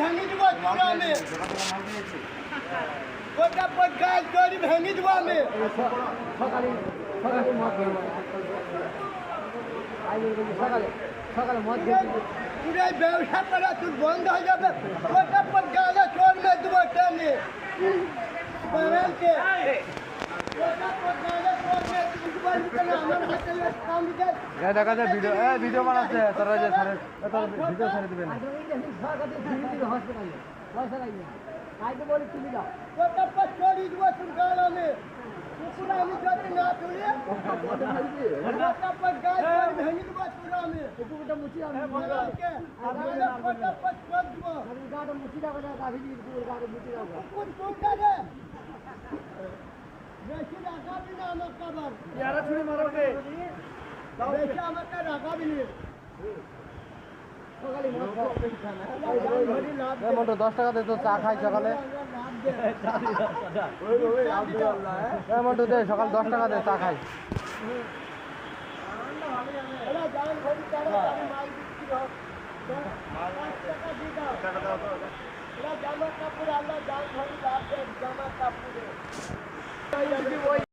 ভেঙে দিব তোরা আমি গোটা পট গাছ তৈরি ভেঙে দিব আমি সকালে সকালে মদ সকালে সকালে মদ পুরো ব্যবসা করা তুই বন্ধ হয়ে যাবে গোটা পট গাছ চোর মেরে দেবো টেনে বানানকে গোটা পট গাছ চোর মেরে দেবো আমার হাতে কাম দিতে দেখা যায় ভিডিও বানাচ্ছে তারা যে ভিডিও ছেড়ে দিবেন গোটা পট চোরি দিব তুই গাল আমি কুকুর আমি যদি না তুলি গোটা পট গাছ চোর ভেঙে দিব তোরা আমি কুকুরটা মুচি আমি বানানকে গোটা পট চোর দিব গাটা মুচি দাও না গাভি দিয়ে গাটা মুচি দাও কুকুর কোনটা রে বেশি রাখাবি না আমার কাবার ইয়ারা ছুরি মারোগে বেশি আমাকে রাখাবি না সকালে মন্টু 10 টাকা দে তো চা খাই সকালে মন্টু দে সকাল 10 টাকা দে চা খাই জামা কাপড় আল্লাহ জান ভরি জামা কাপড়